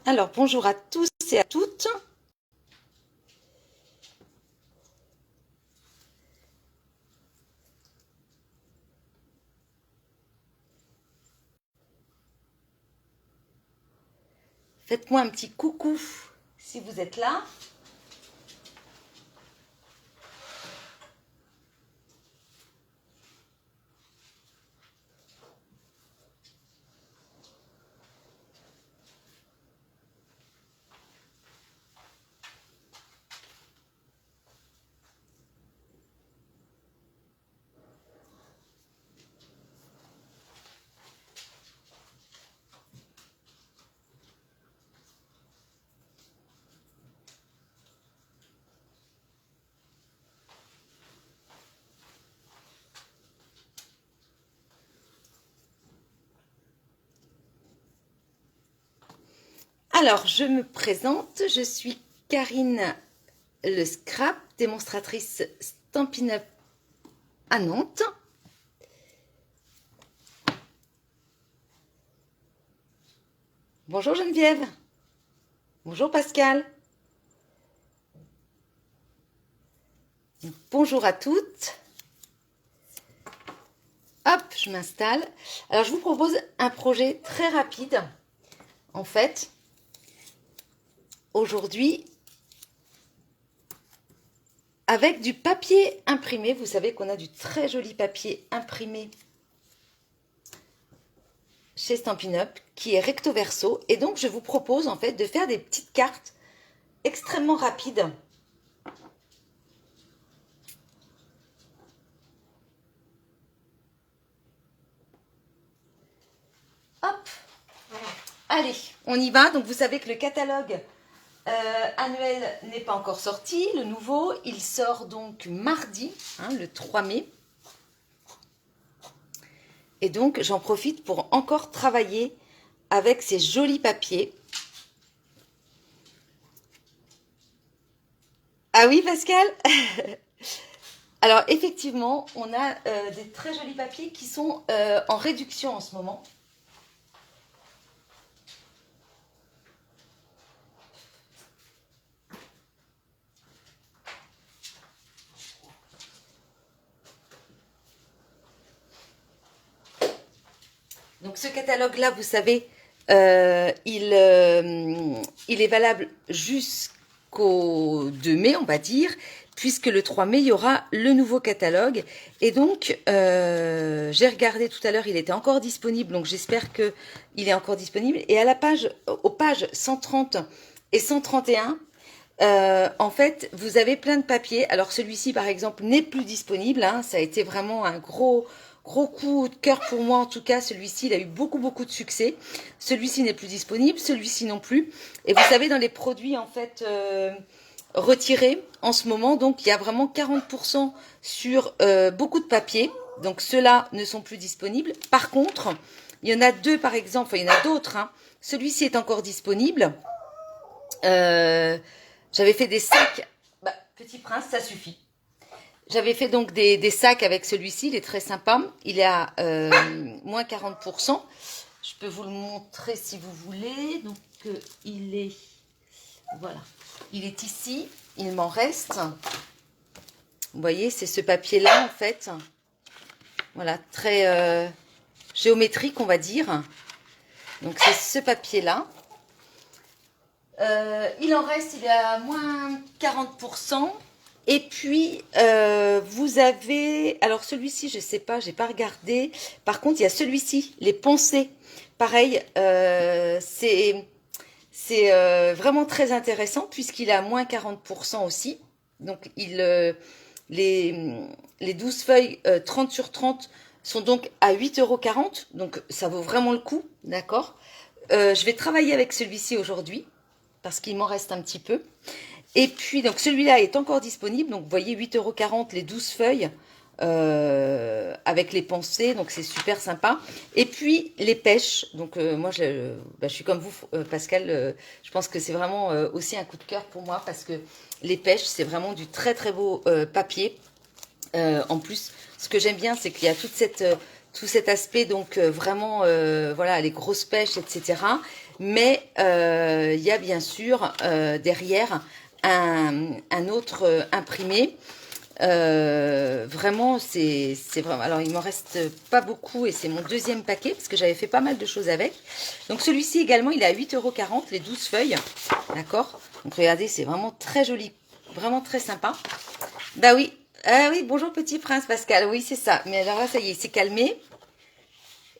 Alors, bonjour à tous et à toutes. Faites-moi un petit coucou si vous êtes là. Alors, je me présente. Je suis Karine Le Scrap, démonstratrice Stampin' Up à Nantes. Bonjour Geneviève. Bonjour Pascal. Bonjour à toutes. Hop, je m'installe. Alors, je vous propose un projet très rapide. En fait, aujourd'hui, avec du papier imprimé. Vous savez qu'on a du très joli papier imprimé chez Stampin' Up qui est recto verso. Et donc, je vous propose en fait de faire des petites cartes extrêmement rapides. Hop, allez, on y va. Donc, vous savez que le catalogue annuel n'est pas encore sorti. Le nouveau, il sort donc mardi, le 3 mai. Et donc, j'en profite pour encore travailler avec ces jolis papiers. Ah oui, Pascal? Alors, effectivement, on a des très jolis papiers qui sont en réduction en ce moment. Donc, ce catalogue-là, vous savez, il est valable jusqu'au 2 mai, on va dire, puisque le 3 mai, il y aura le nouveau catalogue. Et donc, j'ai regardé tout à l'heure, il était encore disponible, donc j'espère qu'il est encore disponible. Et à la page, aux pages 130 et 131, en fait, vous avez plein de papiers. Alors, celui-ci, par exemple, n'est plus disponible. Ça a été vraiment un gros coup de cœur pour moi. En tout cas, celui-ci, il a eu beaucoup de succès. Celui-ci n'est plus disponible, celui-ci non plus. Et vous savez, dans les produits, en fait, retirés en ce moment, donc il y a vraiment 40% sur beaucoup de papiers. Donc, ceux-là ne sont plus disponibles. Par contre, il y en a deux, par exemple. Enfin, il y en a d'autres. Celui-ci est encore disponible. J'avais fait des sacs. Bah, Petit Prince, ça suffit. J'avais fait donc des sacs avec celui-ci. Il est très sympa. Il est à moins 40%. Je peux vous le montrer si vous voulez. Donc, il est... Voilà. Il est ici. Il m'en reste. Vous voyez, c'est ce papier-là, en fait. Voilà, très géométrique, on va dire. Donc, c'est ce papier-là. Il en reste, il est à moins 40%. Et puis, vous avez... Alors, celui-ci, je ne sais pas, je n'ai pas regardé. Par contre, il y a celui-ci, les pensées. Pareil, c'est vraiment très intéressant puisqu'il est à moins 40% aussi. Donc, les 12 feuilles 30 sur 30 sont donc à 8,40 €. Donc, ça vaut vraiment le coup, d'accord? Je vais travailler avec celui-ci aujourd'hui parce qu'il m'en reste un petit peu. Et puis, donc celui-là est encore disponible. Donc, vous voyez, 8,40 € les 12 feuilles avec les pensées. Donc, c'est super sympa. Et puis, les pêches. Donc, moi, je suis comme vous, Pascal. Je pense que c'est vraiment aussi un coup de cœur pour moi parce que les pêches, c'est vraiment du très beau papier. En plus, ce que j'aime bien, c'est qu'il y a toute cette tout cet aspect, donc vraiment, voilà, les grosses pêches, etc. Mais il y a bien sûr derrière un autre imprimé. Vraiment, c'est vraiment. Alors, il m'en reste pas beaucoup et c'est mon deuxième paquet parce que j'avais fait pas mal de choses avec. Donc, celui-ci également, il est à 8,40 €, les 12 feuilles. D'accord? Donc, regardez, c'est vraiment très joli, vraiment très sympa. Bah oui, ah oui, bonjour petit prince Pascal, oui, c'est ça. Mais alors là, ça y est, il s'est calmé.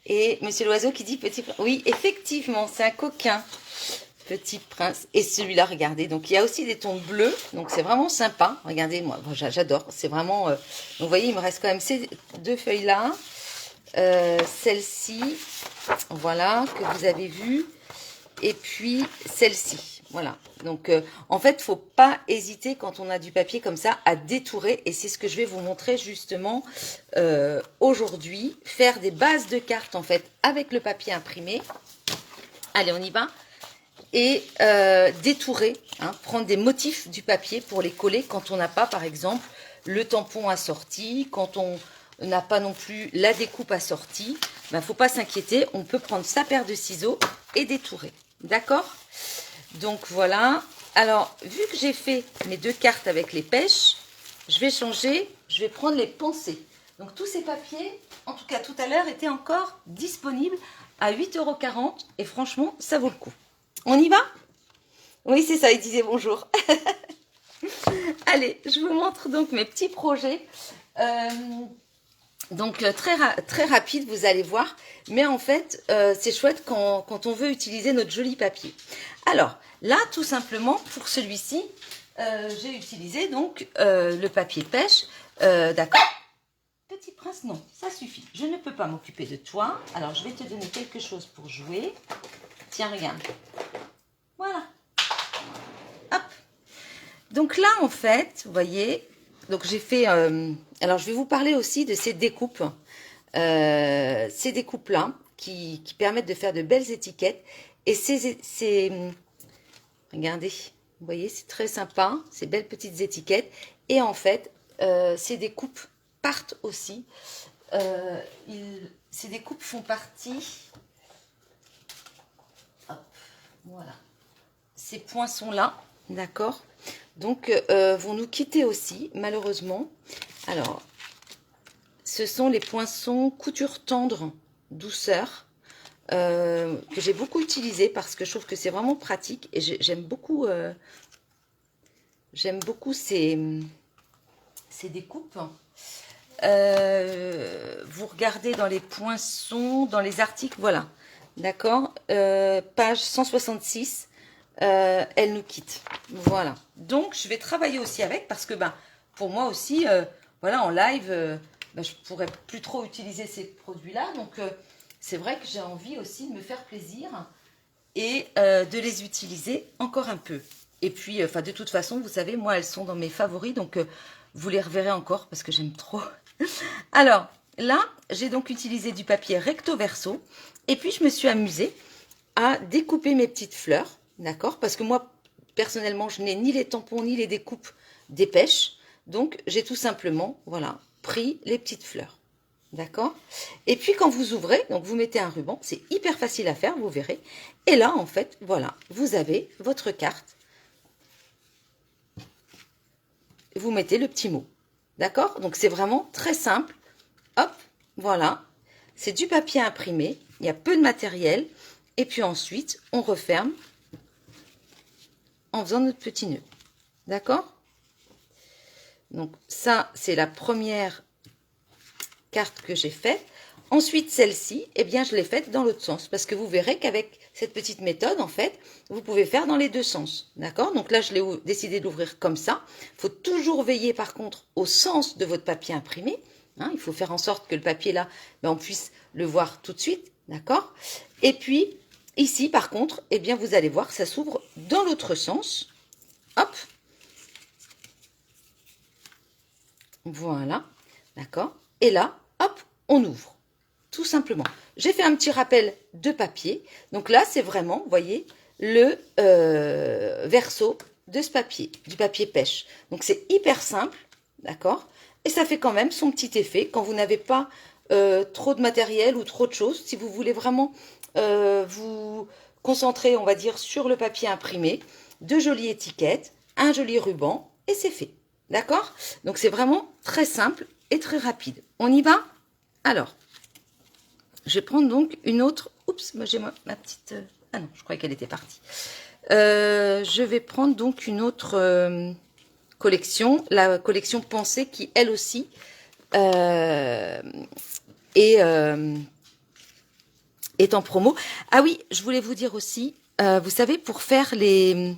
Et monsieur l'oiseau qui dit petit prince. Oui, effectivement, c'est un coquin. Petit prince. Et celui-là, regardez. Donc, il y a aussi des tons bleus. Donc, c'est vraiment sympa. Regardez, moi, j'adore. C'est vraiment... donc, vous voyez, il me reste quand même ces deux feuilles-là. Celle-ci, voilà, que vous avez vue. Et puis, celle-ci. Voilà. Donc, en fait, il ne faut pas hésiter quand on a du papier comme ça à détourer. Et c'est ce que je vais vous montrer justement aujourd'hui. Faire des bases de cartes, en fait, avec le papier imprimé. Allez, on y va. Et détourer, hein, prendre des motifs du papier pour les coller quand on n'a pas, par exemple, le tampon assorti, quand on n'a pas non plus la découpe assortie. Il ne faut pas s'inquiéter, on peut prendre sa paire de ciseaux et détourer. D'accord? Donc voilà. Alors, vu que j'ai fait mes deux cartes avec les pêches, je vais changer, je vais prendre les pensées. Donc tous ces papiers, en tout cas tout à l'heure, étaient encore disponibles à 8,40 € et franchement, ça vaut le coup. On y va? Oui, c'est ça, il disait bonjour. Allez, je vous montre donc mes petits projets. Donc, très rapide, vous allez voir. Mais en fait, c'est chouette quand on veut utiliser notre joli papier. Alors, là, tout simplement, pour celui-ci, j'ai utilisé donc le papier pêche. D'accord? Petit prince, non, ça suffit. Je ne peux pas m'occuper de toi. Alors, je vais te donner quelque chose pour jouer. Tiens, regarde. Voilà. Hop. Donc là, en fait, vous voyez, donc j'ai fait... alors, je vais vous parler aussi de ces découpes. Ces découpes-là qui permettent de faire de belles étiquettes. Et regardez, vous voyez, c'est très sympa, ces belles petites étiquettes. Et en fait, ces découpes partent aussi. Ces découpes font partie... Hop, voilà. Ces poinçons-là, d'accord, donc vont nous quitter aussi, malheureusement. Alors, ce sont les poinçons couture tendre, douceur, que j'ai beaucoup utilisé parce que je trouve que c'est vraiment pratique et j'aime beaucoup ces découpes. Vous regardez dans les poinçons, dans les articles, voilà, d'accord, page 166. Elle nous quitte. Voilà. Donc, je vais travailler aussi avec parce que, pour moi aussi, voilà, en live, je pourrais plus trop utiliser ces produits-là. Donc, c'est vrai que j'ai envie aussi de me faire plaisir et de les utiliser encore un peu. Et puis, de toute façon, vous savez, moi, elles sont dans mes favoris. Donc, vous les reverrez encore parce que j'aime trop. Alors, là, j'ai donc utilisé du papier recto verso. Et puis, je me suis amusée à découper mes petites fleurs. D'accord? Parce que moi, personnellement, je n'ai ni les tampons ni les découpes des pêches. Donc, j'ai tout simplement, voilà, pris les petites fleurs. D'accord? Et puis, quand vous ouvrez, donc vous mettez un ruban. C'est hyper facile à faire, vous verrez. Et là, en fait, voilà, vous avez votre carte. Vous mettez le petit mot. D'accord? Donc, c'est vraiment très simple. Hop, voilà. C'est du papier imprimé. Il y a peu de matériel. Et puis ensuite, on referme en faisant notre petit nœud. D'accord? Donc ça, c'est la première carte que j'ai faite. Ensuite, celle-ci, eh bien, je l'ai faite dans l'autre sens. Parce que vous verrez qu'avec cette petite méthode, en fait, vous pouvez faire dans les deux sens. D'accord? Donc là, je l'ai décidé d'ouvrir comme ça. Il faut toujours veiller, par contre, au sens de votre papier imprimé. Hein, il faut faire en sorte que le papier, là, on puisse le voir tout de suite. D'accord? Et puis, ici, par contre, eh bien, vous allez voir, ça s'ouvre dans l'autre sens. Hop. Voilà. D'accord. Et là, hop, on ouvre. Tout simplement. J'ai fait un petit rappel de papier. Donc là, c'est vraiment, vous voyez, le verso de ce papier, du papier pêche. Donc c'est hyper simple. D'accord. Et ça fait quand même son petit effet. Quand vous n'avez pas trop de matériel ou trop de choses. Si vous voulez vraiment vous concentrer, on va dire, sur le papier imprimé, de jolies étiquettes, un joli ruban et c'est fait. D'accord? Donc c'est vraiment très simple et très rapide. On y va? Alors, je vais prendre donc une autre. Oups, moi j'ai ma petite. Ah non, je croyais qu'elle était partie. Je vais prendre donc une autre collection, la collection Pensée qui elle aussi est en promo. Ah oui, je voulais vous dire aussi, vous savez, pour faire les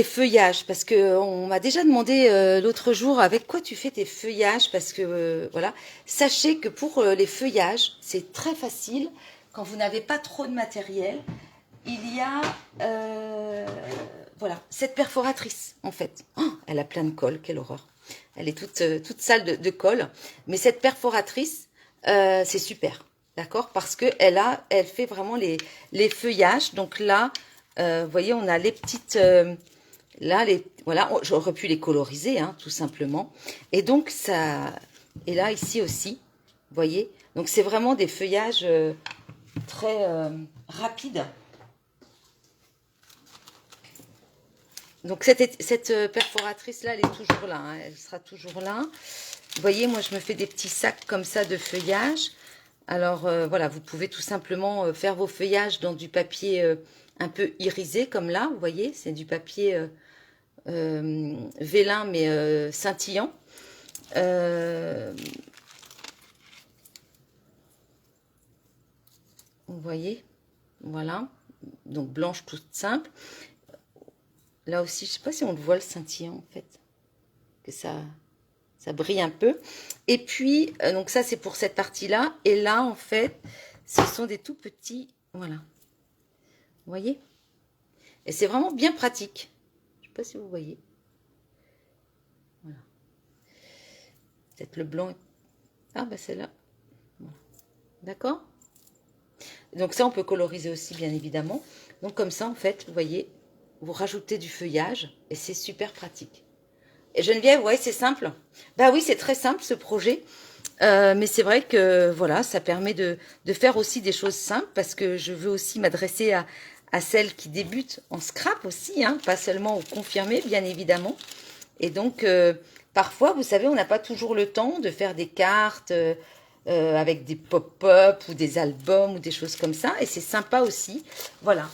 feuillages, parce que on m'a déjà demandé l'autre jour avec quoi tu fais tes feuillages, parce que voilà, sachez que pour les feuillages, c'est très facile quand vous n'avez pas trop de matériel. Il y a voilà, cette perforatrice en fait. Oh, elle a plein de colle, quelle horreur. Elle est toute sale de colle, mais cette perforatrice, c'est super, d'accord, parce que elle fait vraiment les feuillages. Donc là, vous voyez, on a les petites, là, voilà, j'aurais pu les coloriser, hein, tout simplement. Et donc ça, et là ici aussi, vous voyez. Donc c'est vraiment des feuillages très rapides. Donc cette perforatrice là, elle est toujours là, hein, elle sera toujours là. Vous voyez, moi je me fais des petits sacs comme ça de feuillage. Alors voilà, vous pouvez tout simplement faire vos feuillages dans du papier un peu irisé comme là, vous voyez, c'est du papier vélin mais scintillant. Vous voyez, voilà, donc blanche toute simple. Là aussi, je ne sais pas si on le voit le scintillant en fait, que ça brille un peu. Et puis, donc ça c'est pour cette partie-là. Et là, en fait, ce sont des tout petits, voilà. Vous voyez? Et c'est vraiment bien pratique. Je ne sais pas si vous voyez. Voilà. Peut-être le blanc. Ah, bah c'est là. Voilà. D'accord? Donc ça, on peut coloriser aussi, bien évidemment. Donc comme ça, en fait, vous voyez, vous rajoutez du feuillage et c'est super pratique. Et Geneviève, ouais, c'est simple. Bah oui, c'est très simple ce projet. Mais c'est vrai que voilà, ça permet de faire aussi des choses simples parce que je veux aussi m'adresser à celles qui débutent en scrap aussi, hein, pas seulement aux confirmés, bien évidemment. Et donc, parfois, vous savez, on n'a pas toujours le temps de faire des cartes avec des pop-up ou des albums ou des choses comme ça. Et c'est sympa aussi, voilà,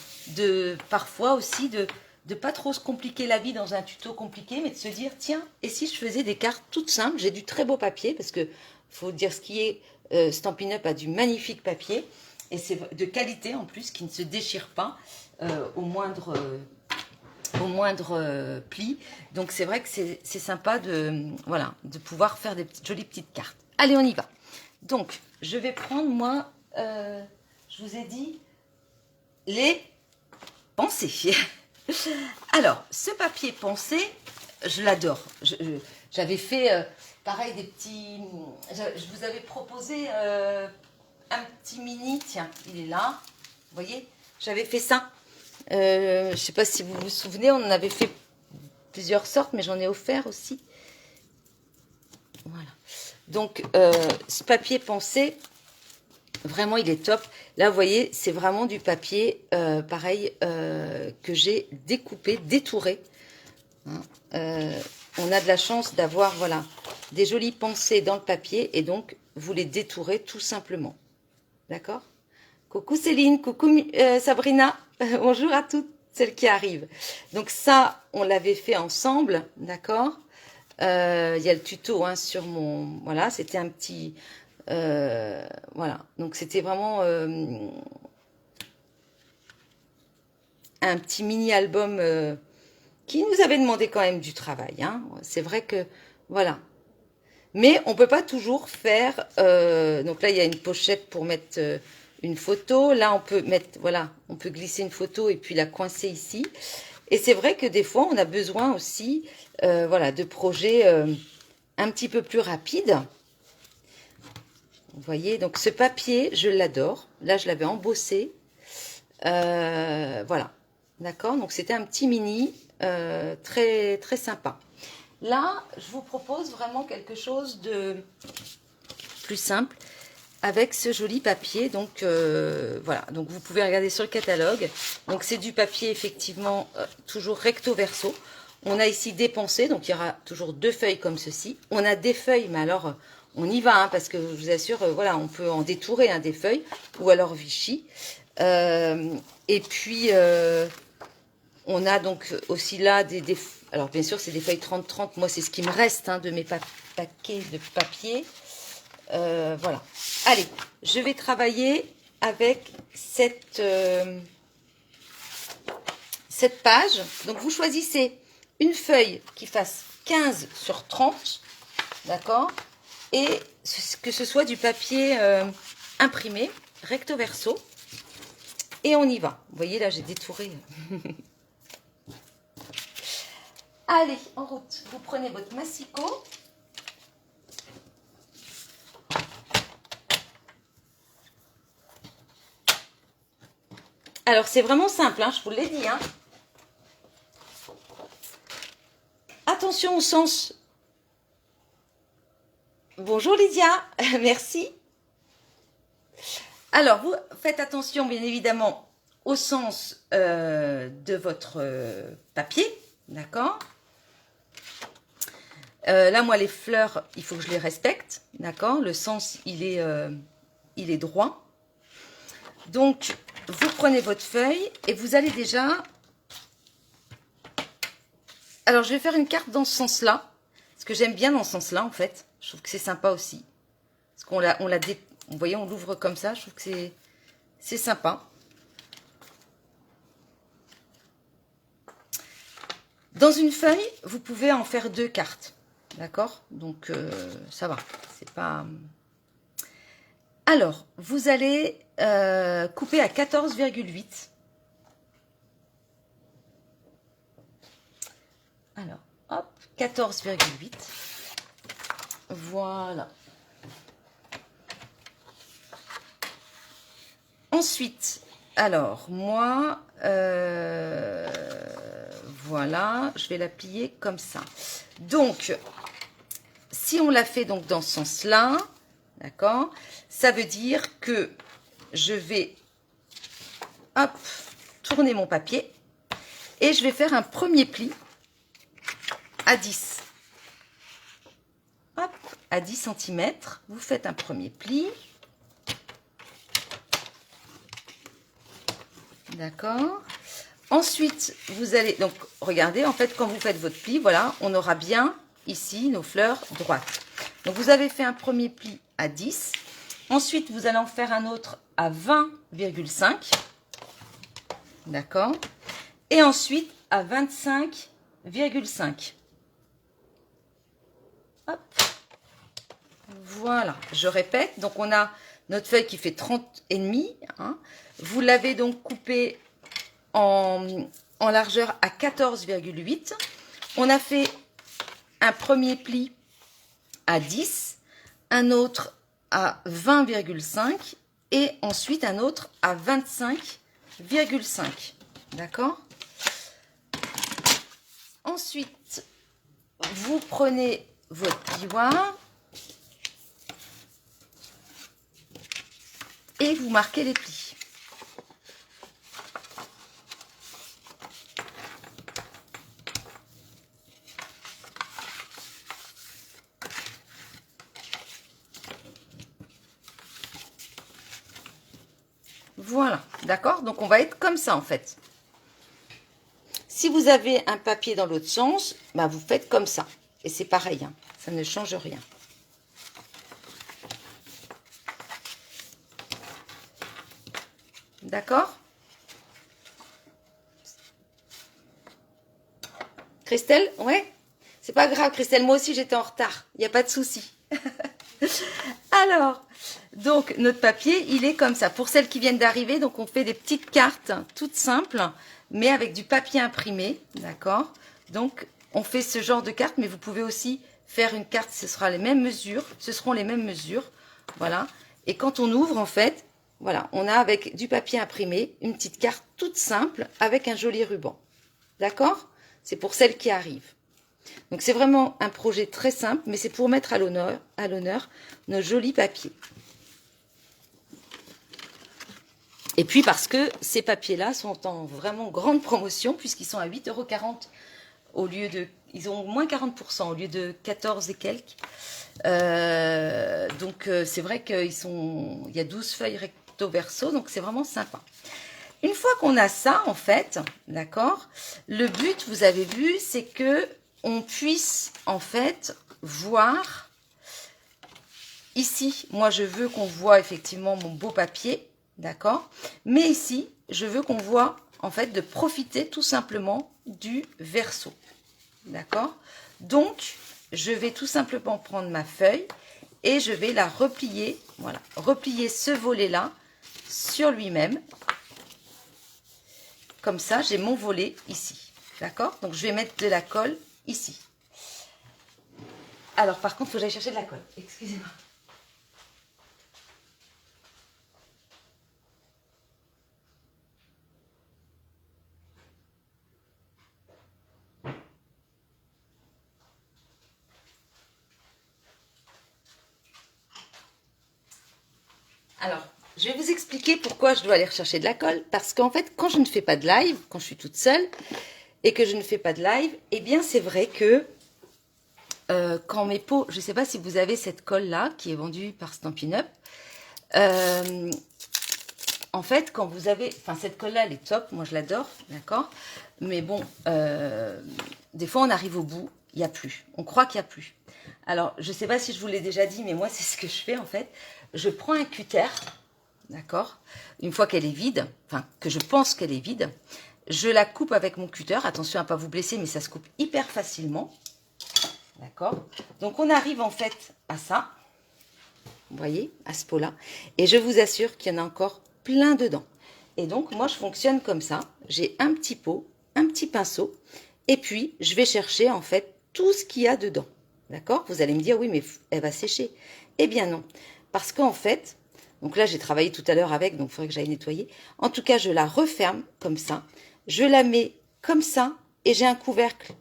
parfois aussi de pas trop se compliquer la vie dans un tuto compliqué, mais de se dire, tiens, et si je faisais des cartes toutes simples? J'ai du très beau papier, parce que faut dire ce qui est, Stampin' Up a du magnifique papier, et c'est de qualité en plus, qui ne se déchire pas au moindre pli. Donc c'est vrai que c'est sympa voilà, de pouvoir faire des jolies petites cartes. Allez, on y va. Donc, je vais prendre, moi, je vous ai dit, les pensées. Alors, ce papier pensée, je l'adore. J'avais fait, pareil, des petits... Je vous avais proposé un petit mini. Tiens, il est là. Vous voyez, j'avais fait ça. Je ne sais pas si vous vous souvenez, on en avait fait plusieurs sortes, mais j'en ai offert aussi. Voilà. Donc, ce papier pensé, vraiment, il est top. Là, vous voyez, c'est vraiment du papier, pareil, que j'ai découpé, détouré. Hein. On a de la chance d'avoir, voilà, des jolies pensées dans le papier, et donc, vous les détourez tout simplement. D'accord? Coucou Céline, coucou Sabrina, bonjour à toutes celles qui arrivent. Donc ça, on l'avait fait ensemble, d'accord? Il y a le tuto hein, sur mon... Voilà, c'était un petit... voilà, donc c'était vraiment un petit mini-album qui nous avait demandé quand même du travail. Hein. C'est vrai que... Voilà. Mais on ne peut pas toujours faire... donc là, il y a une pochette pour mettre... une photo, là on peut mettre, voilà, on peut glisser une photo et puis la coincer ici. Et c'est vrai que des fois on a besoin aussi, voilà, de projets un petit peu plus rapides. Vous voyez, donc ce papier, je l'adore. Là je l'avais embossé, voilà, d'accord. Donc c'était un petit mini, très très sympa. Là, je vous propose vraiment quelque chose plus simple avec ce joli papier. Donc voilà, donc vous pouvez regarder sur le catalogue. Donc c'est du papier effectivement toujours recto verso. On a ici des pensées, donc il y aura toujours 2 feuilles comme ceci. On a des feuilles, mais alors on y va, hein, parce que je vous assure, voilà, on peut en détourer hein, des feuilles, ou alors Vichy. Et puis on a donc aussi là des alors bien sûr c'est des feuilles 30-30, moi c'est ce qui me reste hein, de mes paquets de papier. Voilà. Allez, je vais travailler avec cette page. Donc vous choisissez une feuille qui fasse 15 sur 30, d'accord, et que ce soit du papier imprimé, recto verso, et on y va. Vous voyez là, j'ai détouré. Allez, en route. Vous prenez votre massicot. Alors, c'est vraiment simple, hein, je vous l'ai dit, hein. Attention au sens. Bonjour Lydia, merci. Alors, vous faites attention, bien évidemment, au sens de votre papier, d'accord. Là, moi, les fleurs, il faut que je les respecte, d'accord. Le sens, il est droit. Donc, vous prenez votre feuille et vous allez déjà... Alors, je vais faire une carte dans ce sens-là. Parce que j'aime bien dans ce sens-là, en fait. Je trouve que c'est sympa aussi. Parce qu'on vous voyez, on l'ouvre comme ça. Je trouve que c'est sympa. Dans une feuille, vous pouvez en faire 2 cartes. D'accord? Donc, ça va. C'est pas... Alors, vous allez couper à 14,8. Alors, hop, 14,8. Voilà. Ensuite, alors, moi, voilà, je vais la plier comme ça. Donc, si on la fait donc dans ce sens-là, d'accord, ça veut dire que je vais, hop, tourner mon papier et je vais faire un premier pli à 10. Hop, à 10 cm, vous faites un premier pli. D'accord. Ensuite, vous allez, donc, regardez, en fait, quand vous faites votre pli, voilà, on aura bien ici nos fleurs droites. Donc, vous avez fait un premier pli à 10. Ensuite, vous allez en faire un autre à 20,5. D'accord. Et ensuite, à 25,5. Hop. Voilà. Je répète. Donc, on a notre feuille qui fait 30,5. Hein. Vous l'avez donc coupée en largeur à 14,8. On a fait un premier pli à 10, un autre à 20,5 et ensuite un autre à 25,5. D'accord? Ensuite, vous prenez votre plioir et vous marquez les plis. Voilà, d'accord? Donc, on va être comme ça, en fait. Si vous avez un papier dans l'autre sens, bah, vous faites comme ça. Et c'est pareil, hein, ça ne change rien. D'accord? Christelle? Ouais? C'est pas grave, Christelle. Moi aussi, j'étais en retard. Il n'y a pas de souci. Alors, donc, notre papier, il est comme ça. Pour celles qui viennent d'arriver, donc on fait des petites cartes toutes simples, mais avec du papier imprimé, d'accord? Donc, on fait ce genre de carte, mais vous pouvez aussi faire une carte, ce sera les mêmes mesures, ce seront les mêmes mesures, voilà. Et quand on ouvre, en fait, voilà, on a avec du papier imprimé, une petite carte toute simple avec un joli ruban, d'accord? C'est pour celles qui arrivent. Donc c'est vraiment un projet très simple, mais c'est pour mettre à l'honneur nos jolis papiers. Et puis parce que ces papiers-là sont en vraiment grande promotion, puisqu'ils sont à 8,40 € au lieu de... Ils ont moins 40% au lieu de 14 et quelques. Donc c'est vrai qu'il y a 12 feuilles recto verso, donc c'est vraiment sympa. Une fois qu'on a ça, en fait, d'accord, le but, vous avez vu, c'est que on puisse, en fait, voir ici. Moi, je veux qu'on voit effectivement mon beau papier, d'accord, mais ici, je veux qu'on voit, en fait, de profiter tout simplement du verso, d'accord. Donc, je vais tout simplement prendre ma feuille et je vais la replier, voilà, replier ce volet-là sur lui-même. Comme ça, j'ai mon volet ici. D'accord? Donc, je vais mettre de la colle ici. Alors, par contre, il faut que j'aille chercher de la colle. Excusez-moi. Alors, je vais vous expliquer pourquoi je dois aller rechercher de la colle. Parce qu'en fait, quand je ne fais pas de live, quand je suis toute seule et que je ne fais pas de live, eh bien, c'est vrai que quand mes pots... Je ne sais pas si vous avez cette colle-là qui est vendue par Stampin' Up. En fait, quand vous avez... Enfin, cette colle-là, elle est top. Moi, je l'adore, d'accord. Mais bon, des fois, on arrive au bout. Il n'y a plus. On croit qu'il n'y a plus. Alors, je ne sais pas si je vous l'ai déjà dit, mais moi, c'est ce que je fais, en fait. Je prends un cutter, d'accord. Une fois qu'elle est vide, enfin, que je pense qu'elle est vide, je la coupe avec mon cutter. Attention à ne pas vous blesser, mais ça se coupe hyper facilement. D'accord. Donc, on arrive, en fait, à ça. Vous voyez, à ce pot-là. Et je vous assure qu'il y en a encore plein dedans. Et donc, moi, je fonctionne comme ça. J'ai un petit pot, un petit pinceau, et puis, je vais chercher, en fait, tout ce qu'il y a dedans. D'accord? Vous allez me dire, oui, mais elle va sécher. Eh bien, non. Parce qu'en fait, donc là, j'ai travaillé tout à l'heure avec, donc il faudrait que j'aille nettoyer. En tout cas, je la referme comme ça. Je la mets comme ça, et j'ai un couvercle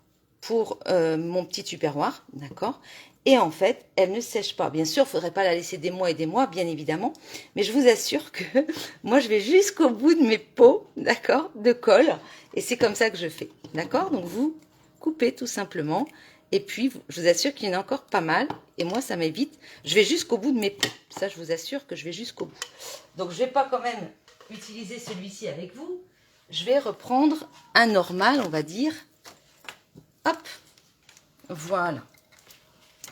pour mon petit tupperware, d'accord? Et en fait, elle ne sèche pas. Bien sûr, il ne faudrait pas la laisser des mois et des mois, bien évidemment. Mais je vous assure que moi, je vais jusqu'au bout de mes pots, d'accord, de colle. Et c'est comme ça que je fais, d'accord? Donc, vous coupez tout simplement. Et puis, je vous assure qu'il y en a encore pas mal. Et moi, ça m'évite. Je vais jusqu'au bout de mes pots. Ça, je vous assure que je vais jusqu'au bout. Donc, je ne vais pas quand même utiliser celui-ci avec vous. Je vais reprendre un normal, on va dire. Hop, voilà.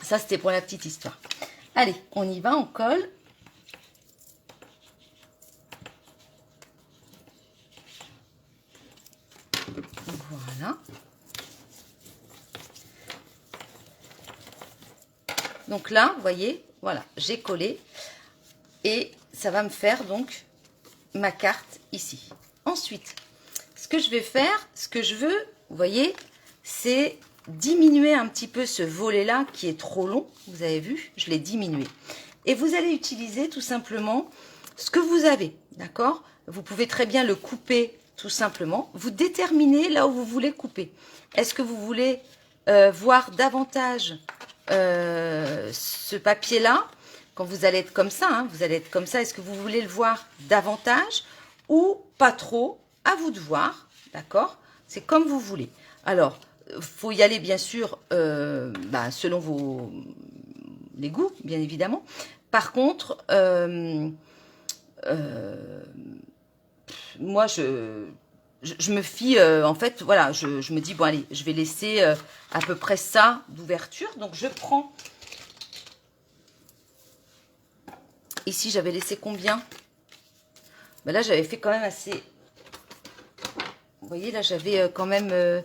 Ça, c'était pour la petite histoire. Allez, on y va, on colle. Voilà. Donc là, vous voyez, voilà, j'ai collé. Et ça va me faire donc ma carte ici. Ensuite, ce que je vais faire, ce que je veux, vous voyez, c'est diminuer un petit peu ce volet-là qui est trop long. Vous avez vu, je l'ai diminué. Et vous allez utiliser tout simplement ce que vous avez, d'accord? Vous pouvez très bien le couper tout simplement. Vous déterminez là où vous voulez couper. Est-ce que vous voulez voir davantage ce papier-là? Quand vous allez être comme ça, hein, vous allez être comme ça, est-ce que vous voulez le voir davantage ou pas trop? À vous de voir, d'accord? C'est comme vous voulez. Alors, il faut y aller bien sûr selon les goûts, bien évidemment. Par contre, moi, je me fie, en fait, voilà, je me dis, bon, allez, je vais laisser à peu près ça d'ouverture. Donc, je prends... Ici, j'avais laissé combien? Ben là, j'avais fait quand même assez... Vous voyez, là, j'avais quand même...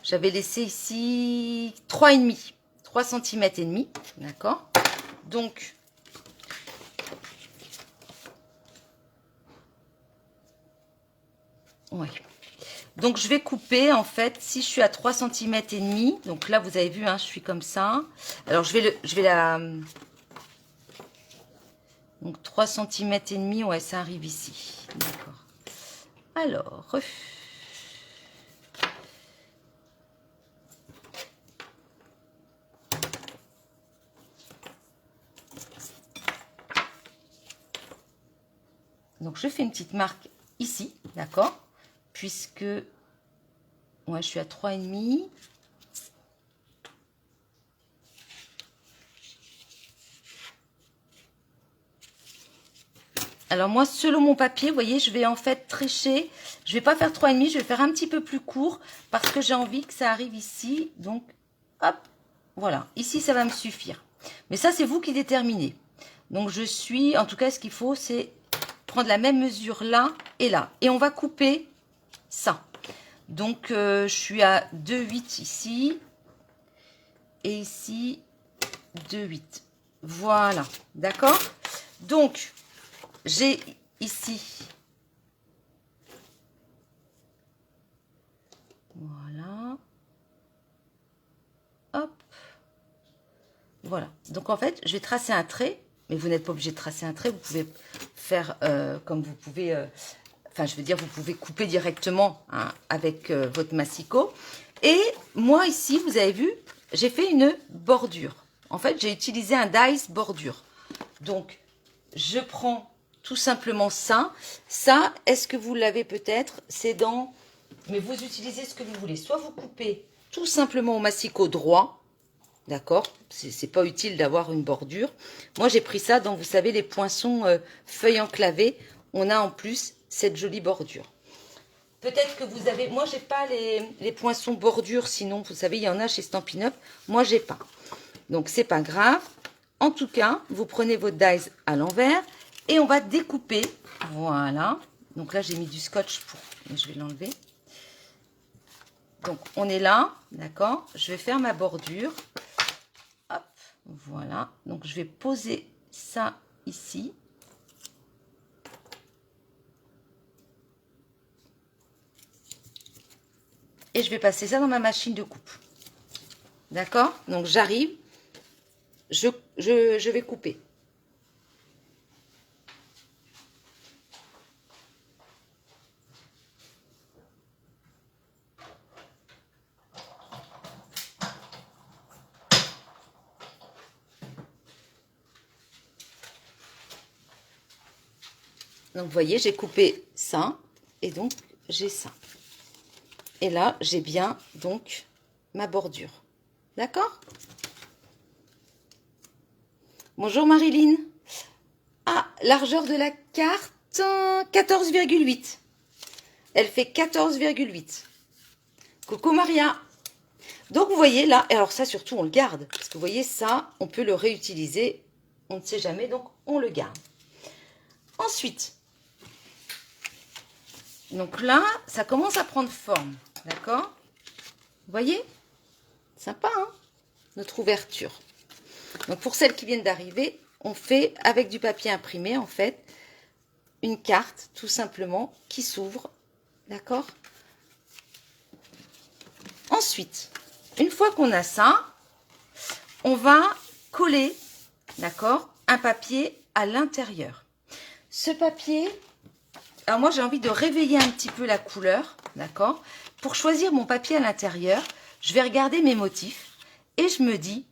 j'avais laissé ici 3,5. 3 cm et demi. D'accord? Donc... Ouais. Donc, je vais couper, en fait, si je suis à 3 cm et demi. Donc là, vous avez vu, hein, je suis comme ça. Alors, je vais la... Donc 3 cm et demi, ouais, ça arrive ici. D'accord. Alors, je fais une petite marque ici, d'accord? Puisque, ouais, je suis à 3,5. Alors moi, selon mon papier, vous voyez, je vais en fait tricher. Je vais pas faire 3,5, je vais faire un petit peu plus court parce que j'ai envie que ça arrive ici. Donc, hop, voilà. Ici, ça va me suffire. Mais ça, c'est vous qui déterminez. Donc, je suis, en tout cas, ce qu'il faut, c'est prendre la même mesure là et là. Et on va couper ça. Donc, je suis à 2,8 ici. Et ici, 2,8. Voilà, d'accord? Donc, j'ai ici, voilà, hop, voilà. Donc en fait, je vais tracer un trait, mais vous n'êtes pas obligé de tracer un trait, vous pouvez faire comme vous pouvez, enfin je veux dire, vous pouvez couper directement hein, avec votre massicot. Et moi ici, vous avez vu, j'ai fait une bordure. En fait, j'ai utilisé un dice bordure. Donc, je prends tout simplement ça. Ça, est-ce que vous l'avez peut-être? C'est dans... Mais vous utilisez ce que vous voulez. Soit vous coupez tout simplement au massicot droit. D'accord? C'est pas utile d'avoir une bordure. Moi, j'ai pris ça dans, vous savez, les poinçons feuilles enclavées. On a en plus cette jolie bordure. Peut-être que vous avez... Moi, j'ai pas les poinçons bordure. Sinon, vous savez, il y en a chez Stampin' Up. Moi, j'ai pas. Donc, c'est pas grave. En tout cas, vous prenez votre dies à l'envers et on va découper. Voilà. Donc là, j'ai mis du scotch pour... Je vais l'enlever. Donc, on est là. D'accord. Je vais faire ma bordure. Hop. Voilà. Donc, je vais poser ça ici. Et je vais passer ça dans ma machine de coupe. D'accord. Donc, j'arrive. Je vais couper. Donc, vous voyez, j'ai coupé ça. Et donc, j'ai ça. Et là, j'ai bien, donc, ma bordure. D'accord? Bonjour Marilyn. Ah, largeur de la carte, 14,8. Elle fait 14,8. Coucou Maria. Donc, vous voyez là, et alors ça, surtout, on le garde. Parce que vous voyez, ça, on peut le réutiliser. On ne sait jamais, donc on le garde. Ensuite, donc là, ça commence à prendre forme. D'accord? Vous voyez? Sympa, hein? Notre ouverture. Donc, pour celles qui viennent d'arriver, on fait avec du papier imprimé, en fait, une carte, tout simplement, qui s'ouvre. D'accord? Ensuite, une fois qu'on a ça, on va coller, d'accord, un papier à l'intérieur. Ce papier, alors moi, j'ai envie de réveiller un petit peu la couleur, d'accord? Pour choisir mon papier à l'intérieur, je vais regarder mes motifs et je me dis,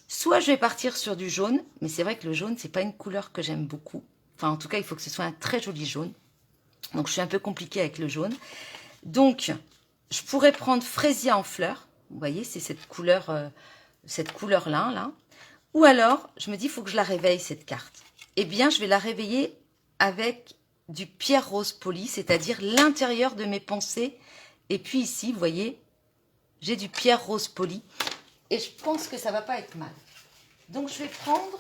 soit je vais partir sur du jaune, mais c'est vrai que le jaune, c'est pas une couleur que j'aime beaucoup. Enfin, en tout cas, il faut que ce soit un très joli jaune. Donc, je suis un peu compliquée avec le jaune. Donc, je pourrais prendre fraisier en fleurs. Vous voyez, c'est cette couleur-là. Là. Ou alors, je me dis, il faut que je la réveille, cette carte. Eh bien, je vais la réveiller avec du pierre rose poli, c'est-à-dire l'intérieur de mes pensées. Et puis ici, vous voyez, j'ai du pierre rose poli. Et je pense que ça va pas être mal. Donc, je vais prendre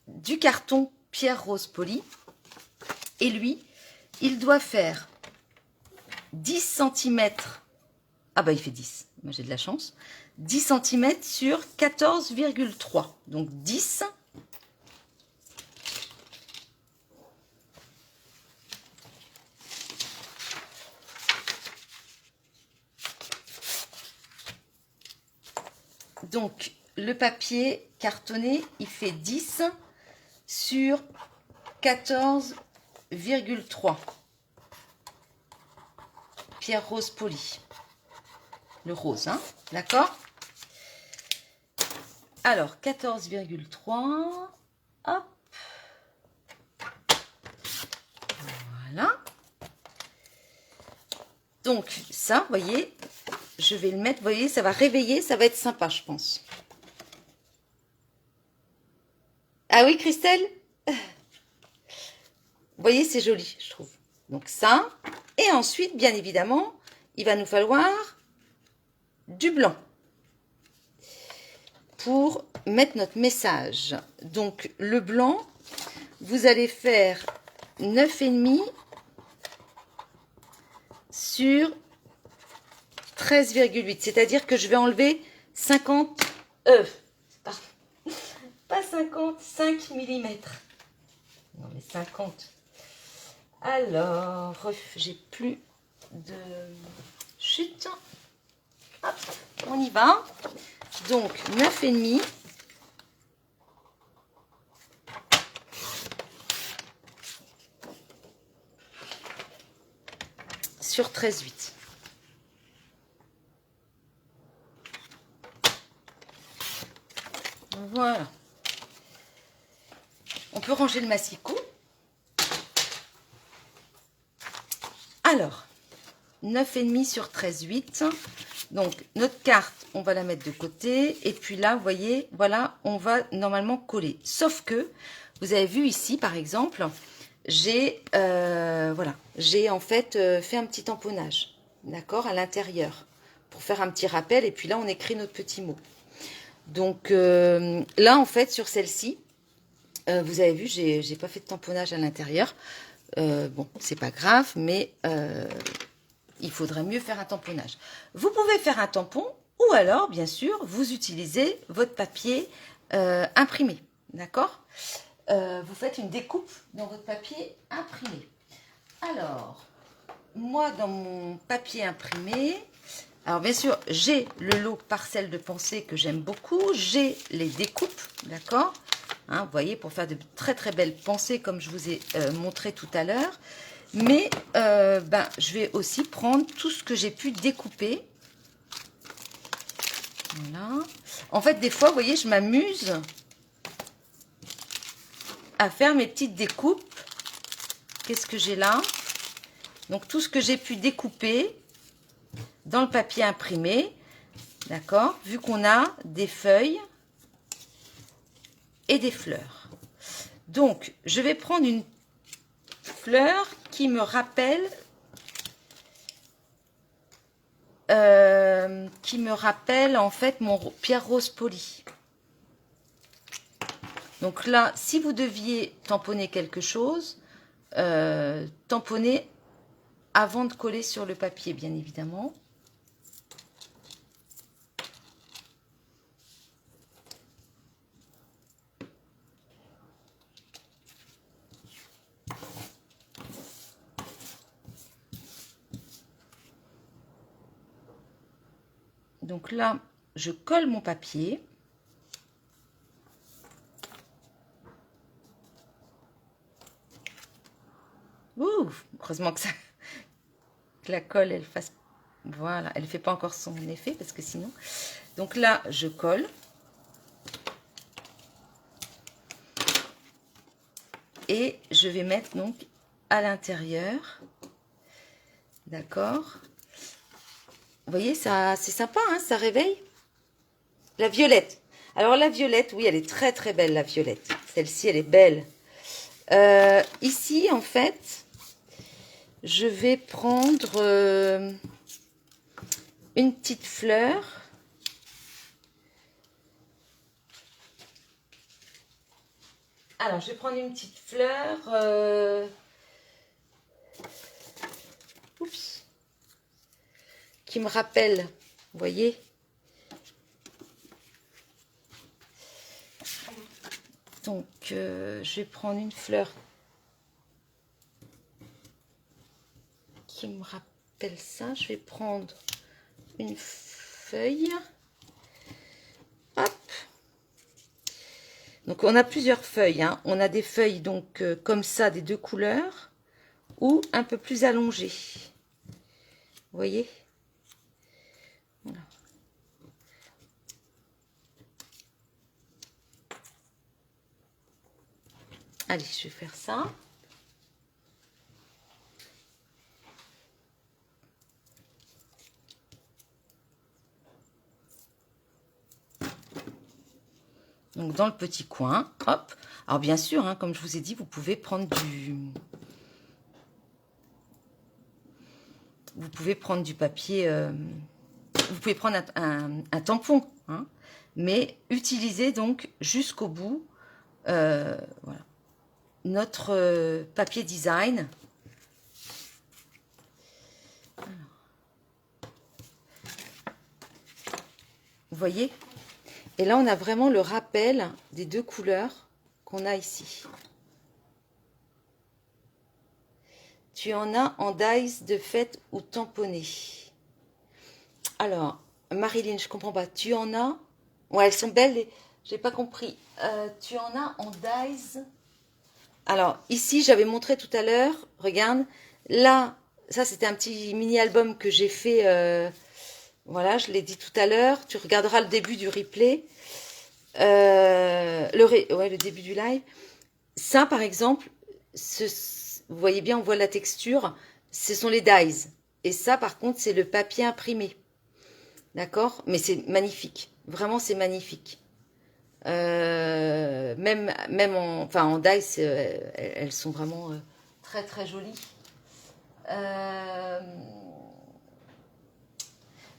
du carton pierre rose poli. Et lui, il doit faire 10 cm. Ah bah, il fait 10. Moi, j'ai de la chance. 10 cm sur 14,3. Donc, 10. Donc, le papier cartonné, il fait 10 sur 14,3. Pierre rose poli. Le rose, hein, d'accord? Alors, 14,3. Hop. Donc ça, vous voyez, je vais le mettre, vous voyez, ça va réveiller, ça va être sympa, je pense. Ah oui, Christelle? Vous voyez, c'est joli, je trouve. Donc ça, et ensuite, bien évidemment, il va nous falloir du blanc pour mettre notre message. Donc le blanc, vous allez faire 9,5 sur 13,8. C'est-à-dire que je vais enlever 50, pas 50, 5 mm. Non mais 50. Alors, j'ai plus de chute. Hop, on y va. Donc 9,5. Sur 13,8. Voilà. On peut ranger le massicot. Alors, 9,5 sur 13,8. Donc, notre carte, on va la mettre de côté. Et puis là, vous voyez, voilà, on va normalement coller. Sauf que, vous avez vu ici, par exemple, j'ai voilà, j'ai en fait fait un petit tamponnage, d'accord, à l'intérieur, pour faire un petit rappel. Et puis là, on écrit notre petit mot. Donc, là, en fait, sur celle-ci, vous avez vu, j'ai pas fait de tamponnage à l'intérieur. Bon, c'est pas grave, mais il faudrait mieux faire un tamponnage. Vous pouvez faire un tampon ou alors, bien sûr, vous utilisez votre papier imprimé. D'accord? Vous faites une découpe dans votre papier imprimé. Alors, moi, dans mon papier imprimé, alors bien sûr, j'ai le lot parcelle de pensée que j'aime beaucoup. J'ai les découpes, d'accord? Hein, vous voyez, pour faire de très très belles pensées comme je vous ai montré tout à l'heure. Mais ben, je vais aussi prendre tout ce que j'ai pu découper. Voilà. En fait, des fois, vous voyez, je m'amuse à faire mes petites découpes. Qu'est-ce que j'ai là? Donc, tout ce que j'ai pu découper dans le papier imprimé. D'accord? Vu qu'on a des feuilles et des fleurs. Donc, je vais prendre une fleur qui me rappelle en fait mon pierre rose polie. Donc là, si vous deviez tamponner quelque chose, tamponnez avant de coller sur le papier, bien évidemment. Donc là, je colle mon papier. Ouh, heureusement que la colle, elle fasse... Voilà, elle ne fait pas encore son effet parce que sinon... Donc là, je colle. Et je vais mettre donc à l'intérieur. D'accord? Vous voyez, ça, c'est sympa, hein, ça réveille. La violette. Alors la violette, oui, elle est très très belle, la violette. Celle-ci, elle est belle. Ici, en fait, je vais prendre une petite fleur. Alors, je vais prendre une petite fleur. Oups. Qui me rappelle, vous voyez. Donc, je vais prendre une fleur qui me rappelle ça. Je vais prendre une feuille. Hop. Donc, on a plusieurs feuilles. Hein. On a des feuilles donc comme ça, des deux couleurs, ou un peu plus allongées. Vous voyez? Voilà. Allez, je vais faire ça. Donc, dans le petit coin, hop. Alors, bien sûr, hein, comme je vous ai dit, vous pouvez prendre du... Vous pouvez prendre du papier... vous pouvez prendre un tampon, hein, mais utilisez donc jusqu'au bout voilà, notre papier design. Alors, vous voyez? Et là, on a vraiment le rappel des deux couleurs qu'on a ici. Tu en as en dies de fête ou tamponné. Alors, Marilyn, je comprends pas. Tu en as... Ouais, elles sont belles. J'ai pas compris. Tu en as en dies. Alors, ici, j'avais montré tout à l'heure. Regarde. Là, ça, c'était un petit mini-album que j'ai fait. Voilà, je l'ai dit tout à l'heure. Tu regarderas le début du replay. Le début du live. Ça, par exemple, vous voyez bien, on voit la texture. Ce sont les dies. Et ça, par contre, c'est le papier imprimé. D'accord? Mais c'est magnifique. Vraiment, c'est magnifique. Même en dice, elles sont vraiment très, très jolies.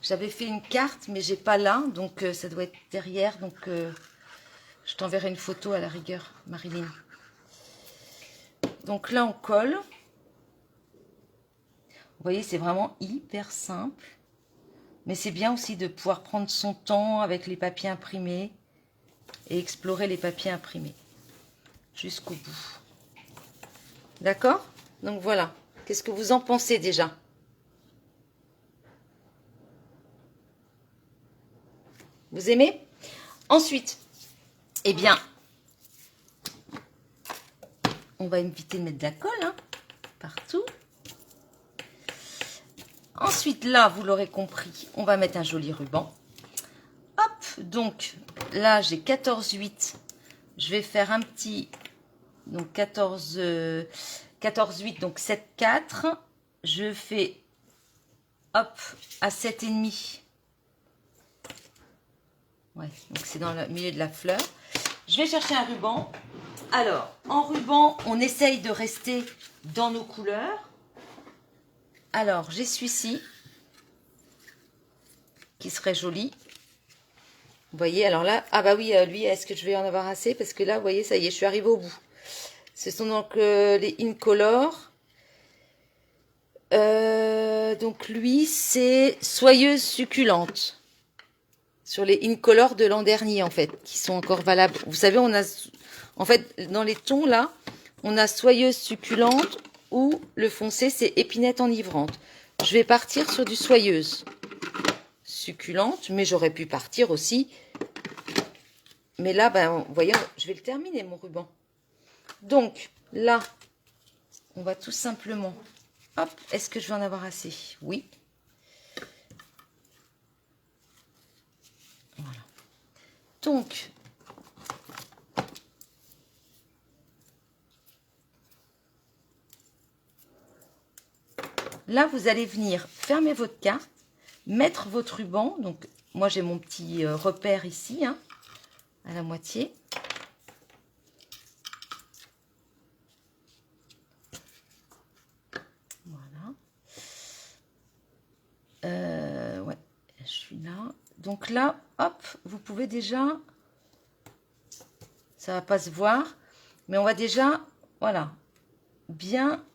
J'avais fait une carte, mais j'ai pas là. Donc, ça doit être derrière. Donc, je t'enverrai une photo à la rigueur, Marilyn. Donc là, on colle. Vous voyez, c'est vraiment hyper simple. Mais c'est bien aussi de pouvoir prendre son temps avec les papiers imprimés et explorer les papiers imprimés jusqu'au bout. D'accord? Donc voilà. Qu'est-ce que vous en pensez déjà? Vous aimez? Ensuite, eh bien, on va éviter de mettre de la colle hein, partout. Ensuite, là, vous l'aurez compris, on va mettre un joli ruban. Hop, donc là, j'ai 14,8. Je vais faire un petit, donc 14,8, donc 7,4. Je fais, hop, à 7,5. Ouais, donc c'est dans le milieu de la fleur. Je vais chercher un ruban. Alors, en ruban, on essaye de rester dans nos couleurs. Alors, j'ai celui-ci, qui serait joli. Vous voyez, alors là, ah bah oui, lui, est-ce que je vais en avoir assez? Parce que là, vous voyez, ça y est, je suis arrivée au bout. Ce sont donc les Incolor. Donc lui, c'est Soyeuse Succulente. Sur les Incolor de l'an dernier, en fait, qui sont encore valables. Vous savez, on a, en fait, dans les tons, là, on a Soyeuse Succulente ou le foncé, c'est Épinette enivrante. Je vais partir sur du Soyeuse Succulente, mais j'aurais pu partir aussi. Mais là, ben, vous voyez, je vais le terminer, mon ruban. Donc, là, on va tout simplement... Hop, est-ce que je vais en avoir assez? Oui. Voilà. Donc, là, vous allez venir fermer votre carte, mettre votre ruban. Donc, moi, j'ai mon petit repère ici, hein, à la moitié. Voilà. Ouais, je suis là. Donc là, hop, vous pouvez déjà... Ça va pas se voir, mais on va déjà, voilà, bien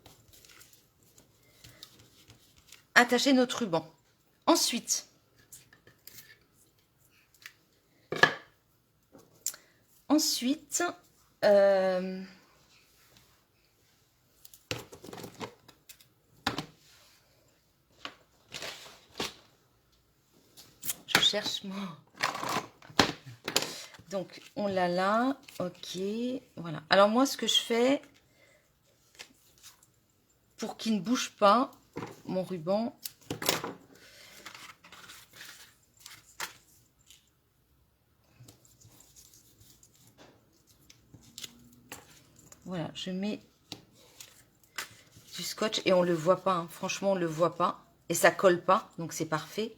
attacher notre ruban. Ensuite, je cherche mon... Donc, on l'a là, ok, voilà. Alors moi, ce que je fais, pour qu'il ne bouge pas, mon ruban, voilà, je mets du scotch et on le voit pas, hein. Franchement, on le voit pas et ça colle pas, donc c'est parfait.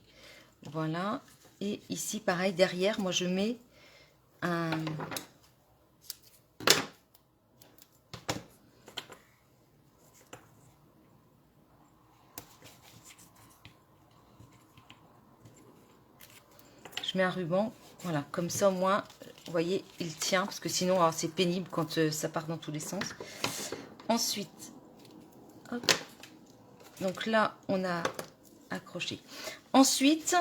Voilà, et ici, pareil, derrière, moi, je mets un... Je mets un ruban, voilà, comme ça au moins, vous voyez, il tient, parce que sinon, c'est pénible quand ça part dans tous les sens. Ensuite, hop, donc là, on a accroché. Ensuite,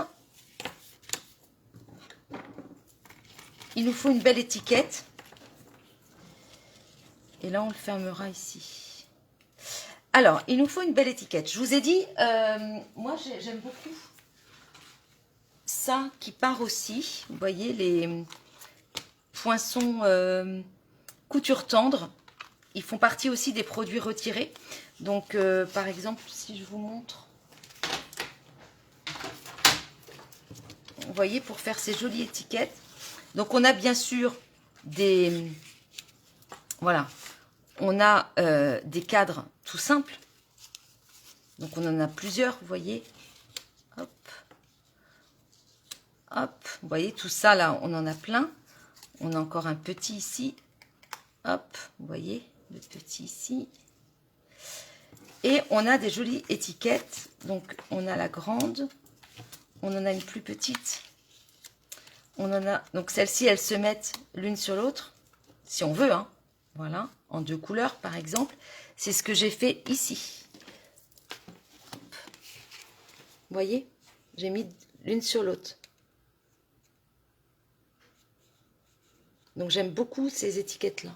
il nous faut une belle étiquette. Et là, on le fermera ici. Alors, il nous faut une belle étiquette. Je vous ai dit, moi, j'aime beaucoup ça qui part aussi. Vous voyez, les poinçons couture tendre. Ils font partie aussi des produits retirés. Donc, par exemple, si je vous montre... Vous voyez, pour faire ces jolies étiquettes. Donc, on a bien sûr des... Voilà. On a des cadres tout simples. Donc, on en a plusieurs, vous voyez. Hop. Hop. Vous voyez, tout ça, là, on en a plein. On a encore un petit ici. Hop. Vous voyez, le petit ici. Et on a des jolies étiquettes. Donc, on a la grande. On en a une plus petite. On en a... Donc, celles-ci, elles se mettent l'une sur l'autre. Si on veut, hein. Voilà. En 2 couleurs, par exemple. C'est ce que j'ai fait ici. Vous voyez? J'ai mis l'une sur l'autre. Donc, j'aime beaucoup ces étiquettes-là.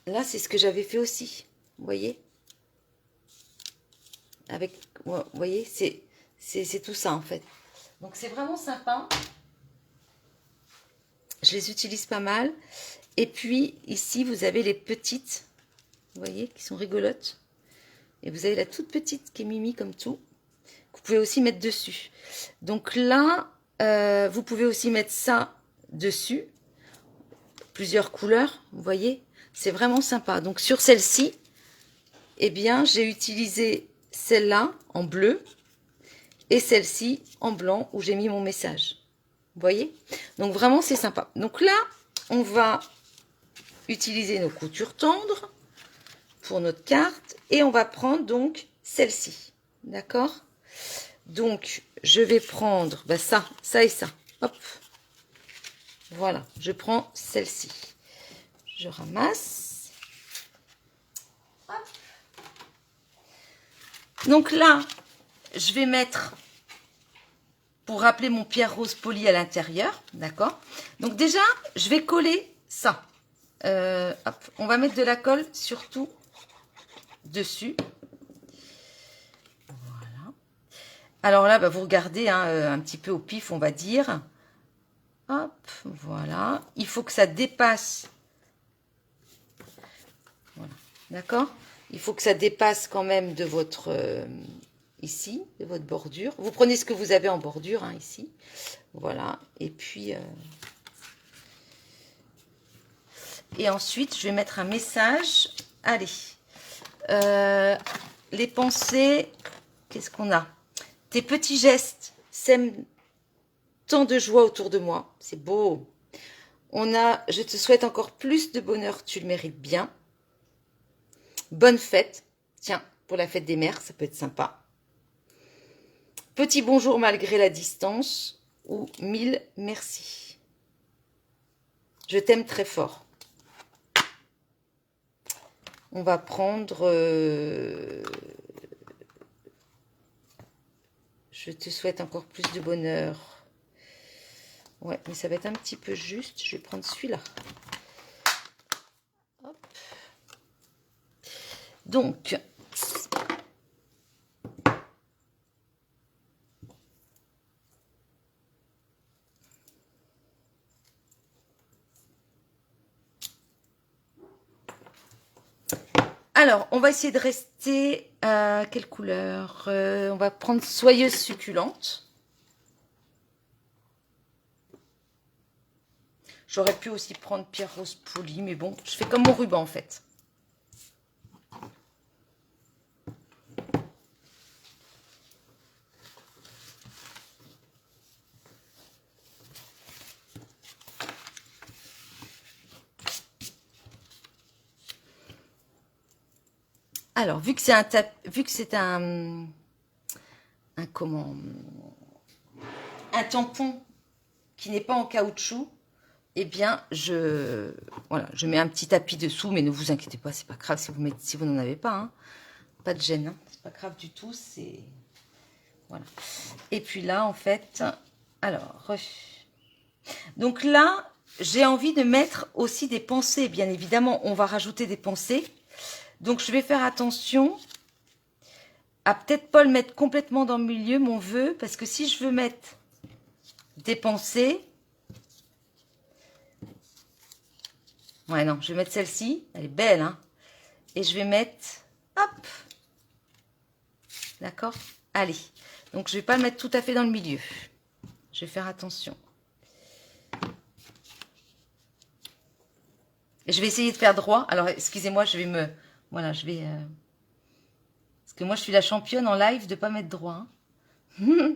Là, c'est ce que j'avais fait aussi. Vous voyez? Avec, vous voyez, c'est tout ça, en fait. Donc, c'est vraiment sympa. Je les utilise pas mal. Et puis, ici, vous avez les petites, vous voyez, qui sont rigolotes. Et vous avez la toute petite qui est mimi comme tout. Vous pouvez aussi mettre dessus. Donc là, vous pouvez aussi mettre ça dessus. Plusieurs couleurs, vous voyez. C'est vraiment sympa. Donc sur celle-ci, eh bien, j'ai utilisé celle-là en bleu et celle-ci en blanc où j'ai mis mon message. Vous voyez? Donc vraiment, c'est sympa. Donc là, on va utiliser nos coutures tendres pour notre carte et on va prendre donc celle-ci. D'accord? Donc, je vais prendre ça et ça. Hop. Voilà, je prends celle-ci. Je ramasse. Hop. Donc là, je vais mettre, pour rappeler mon pierre rose polie à l'intérieur, d'accord? Donc déjà, je vais coller ça. Hop, on va mettre de la colle surtout dessus. Voilà. Alors là, vous regardez un petit peu au pif, on va dire. Hop, voilà. Il faut que ça dépasse. Voilà, d'accord? Il faut que ça dépasse quand même de votre... ici, de votre bordure. Vous prenez ce que vous avez en bordure, ici. Voilà. Et puis... Et ensuite, je vais mettre un message. Allez. Les pensées... Qu'est-ce qu'on a? Tes petits gestes sèment tant de joie autour de moi. C'est beau. On a, je te souhaite encore plus de bonheur, tu le mérites bien. Bonne fête. Tiens, pour la fête des mères, ça peut être sympa. Petit bonjour malgré la distance ou 1000 merci. Je t'aime très fort. On va prendre... je te souhaite encore plus de bonheur. Ouais, mais ça va être un petit peu juste. Je vais prendre celui-là. Hop. Donc, alors, on va essayer de rester à quelle couleur? On va prendre soyeuse succulente. J'aurais pu aussi prendre pierre rose polie, mais bon, je fais comme mon ruban en fait. Alors, vu que c'est un comment, un tampon qui n'est pas en caoutchouc, eh bien, voilà, je mets un petit tapis dessous, mais ne vous inquiétez pas, c'est pas grave si vous n'en avez pas, hein. Pas de gêne, hein. C'est pas grave du tout, c'est voilà. Et puis là, en fait, alors, donc là, j'ai envie de mettre aussi des pensées. Bien évidemment, on va rajouter des pensées. Donc, je vais faire attention à peut-être pas le mettre complètement dans le milieu, mon vœu, parce que si je veux mettre des pensées, ouais, non, je vais mettre celle-ci. Elle est belle, hein. Et je vais mettre, hop, d'accord? Allez. Donc, je vais pas le mettre tout à fait dans le milieu. Je vais faire attention. Et je vais essayer de faire droit. Alors, excusez-moi, je vais me... Voilà, je vais... Parce que moi, je suis la championne en live de pas mettre droit. Hein.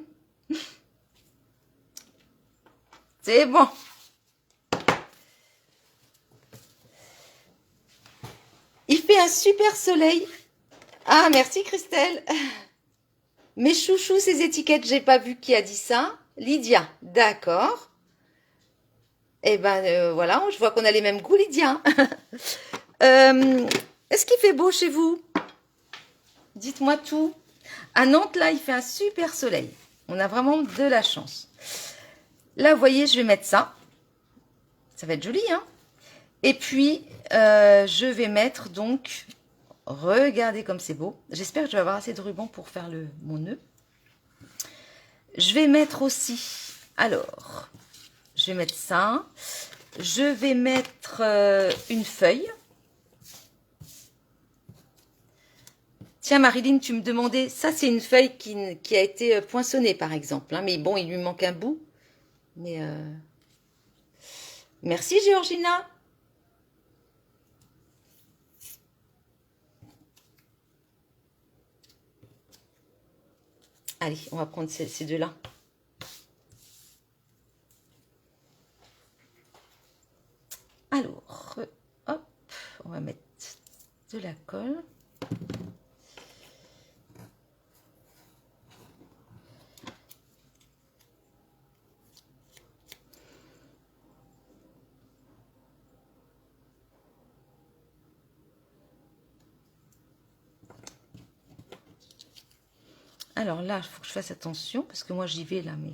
C'est bon. Il fait un super soleil. Ah, merci Christelle. Mes chouchous, ces étiquettes, j'ai pas vu qui a dit ça. Lydia, d'accord. Eh ben voilà, je vois qu'on a les mêmes goûts, Lydia. Est-ce qu'il fait beau chez vous? Dites-moi tout. À Nantes, là, il fait un super soleil. On a vraiment de la chance. Là, vous voyez, je vais mettre ça. Ça va être joli, hein? Et puis, je vais mettre donc... Regardez comme c'est beau. J'espère que je vais avoir assez de ruban pour faire mon nœud. Je vais mettre aussi... Alors, je vais mettre ça. Je vais mettre une feuille. Tiens, Marilyn, tu me demandais... Ça, c'est une feuille qui a été poinçonnée, par exemple. Hein, mais bon, il lui manque un bout. Mais... Merci, Georgina. Allez, on va prendre ces deux-là. Alors, hop, on va mettre de la colle. Alors là, il faut que je fasse attention parce que moi j'y vais là, mais...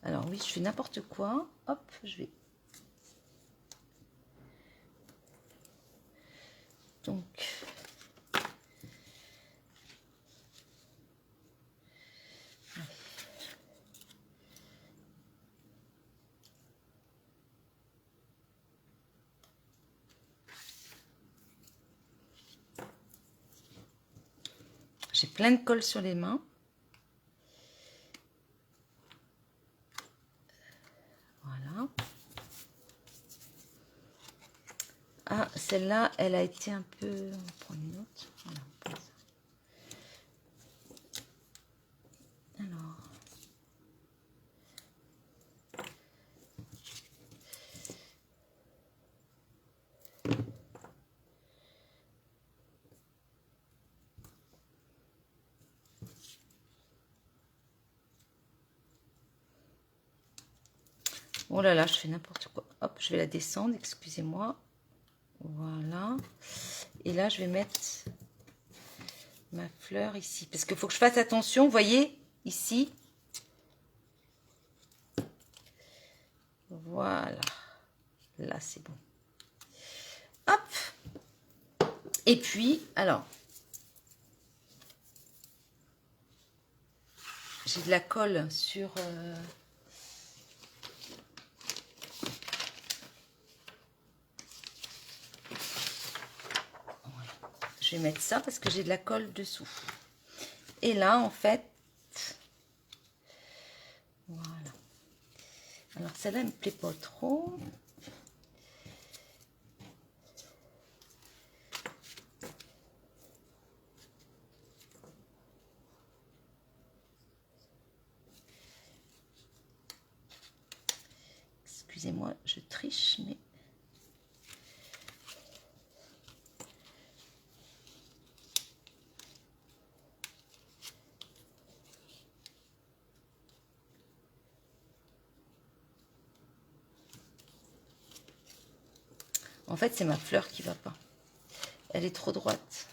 Alors oui, je fais n'importe quoi. Hop, je vais... Donc... J'ai plein de colle sur les mains. Voilà. Ah, celle-là, elle a été un peu... On va prendre une autre. Voilà, on prend ça. Alors... Oh là là, je fais n'importe quoi. Hop, je vais la descendre, excusez-moi. Voilà. Et là, je vais mettre ma fleur ici. Parce qu'il faut que je fasse attention, vous voyez, ici. Voilà. Là, c'est bon. Hop. Et puis, alors, j'ai de la colle sur... Je vais mettre ça parce que j'ai de la colle dessous. Et là, en fait, voilà. Alors, celle-là, elle me plaît pas trop. Excusez-moi, je triche, mais... En fait, c'est ma fleur qui va pas. Elle est trop droite.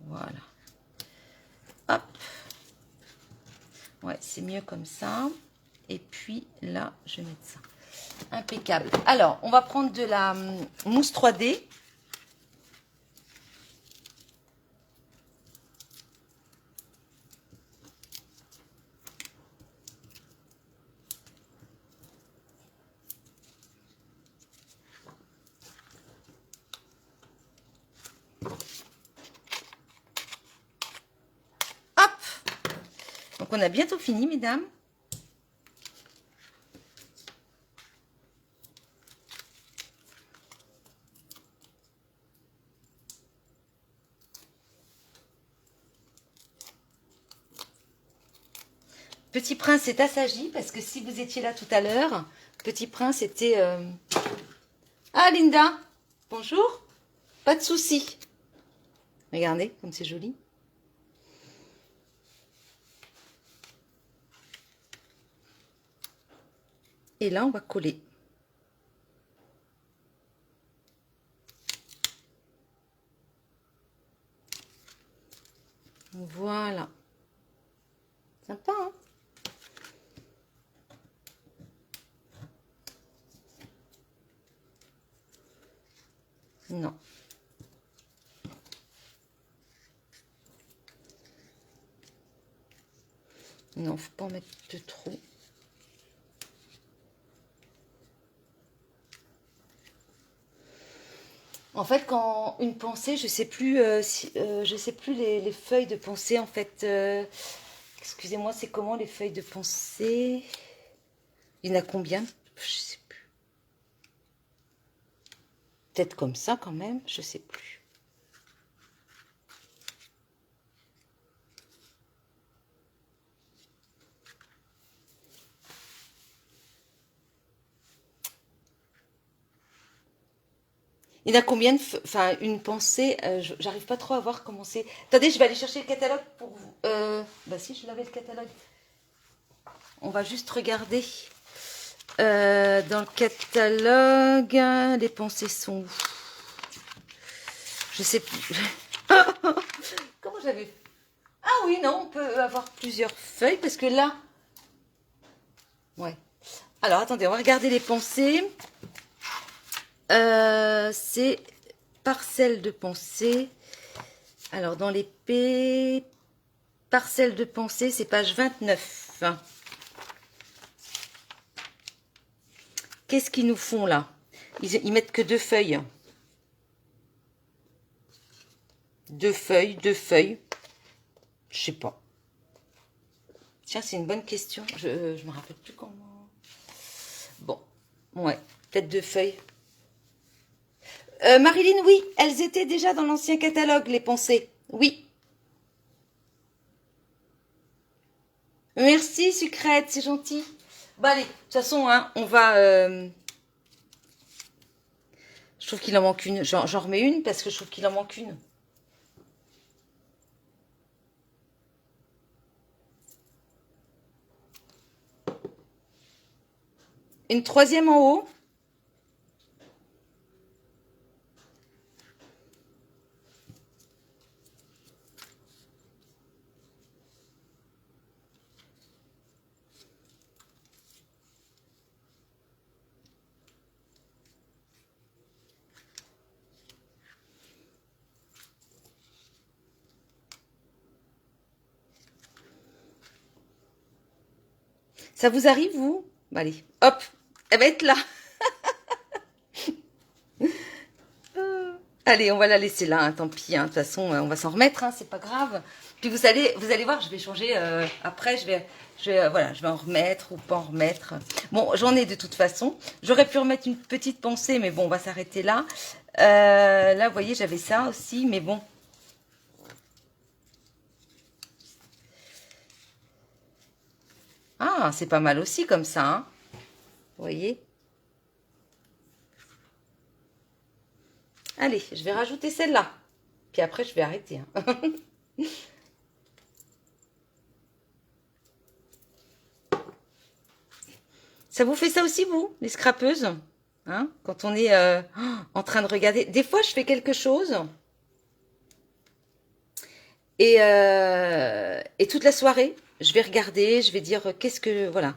Voilà. Hop. Ouais, c'est mieux comme ça. Et puis là, je vais mettre ça. Impeccable. Alors, on va prendre de la mousse 3D. Hop. Donc, on a bientôt fini, mesdames. Petit Prince est assagi parce que si vous étiez là tout à l'heure, Petit Prince était... Ah, Linda, bonjour. Pas de souci. Regardez comme c'est joli. Et là, on va coller. Voilà. Sympa, hein? Non. Non, faut pas en mettre de trop. En fait, quand une pensée, je sais plus, je sais plus les feuilles de pensée. En fait, excusez-moi, c'est comment les feuilles de pensée? Il y en a combien? Je sais plus. Peut-être comme ça quand même, je sais plus. Il y en a combien de... Enfin, une pensée, j'arrive pas trop à voir comment c'est. Attendez, je vais aller chercher le catalogue pour vous. Bah si, je l'avais le catalogue. On va juste regarder. Dans le catalogue, les pensées sont où? Je sais plus. Comment j'avais... Ah oui, non, on peut avoir plusieurs feuilles parce que là... Ouais. Alors, attendez, on va regarder les pensées. C'est parcelles de pensée. Alors, dans l'épée, parcelles de pensée, c'est page 29. Qu'est-ce qu'ils nous font là? Ils mettent que 2 feuilles. 2 feuilles, 2 feuilles. Je sais pas. Tiens, c'est une bonne question. Je me rappelle plus comment. Bon, ouais, peut-être 2 feuilles. Marilyn, oui, elles étaient déjà dans l'ancien catalogue, les pensées. Oui. Merci, Sucrète, c'est gentil. Bah allez, de toute façon, hein, on va... Je trouve qu'il en manque une. J'en remets une parce que je trouve qu'il en manque une. Une troisième en haut. Ça vous arrive, vous? Bah, allez, hop, elle va être là. Allez, on va la laisser là, hein, tant pis. Hein, de toute façon, on va s'en remettre, hein, c'est pas grave. Puis vous allez voir, je vais changer. Après, voilà, je vais en remettre ou pas en remettre. Bon, j'en ai de toute façon. J'aurais pu remettre une petite pensée, mais bon, on va s'arrêter là. Là, vous voyez, j'avais ça aussi, mais bon. Ah, c'est pas mal aussi comme ça, hein. Vous voyez? Allez, je vais rajouter celle-là. Puis après, je vais arrêter. Hein. Ça vous fait ça aussi, vous, les scrapeuses? Hein? Quand on est en train de regarder. Des fois, je fais quelque chose et toute la soirée, je vais regarder, je vais dire qu'est-ce que... Voilà.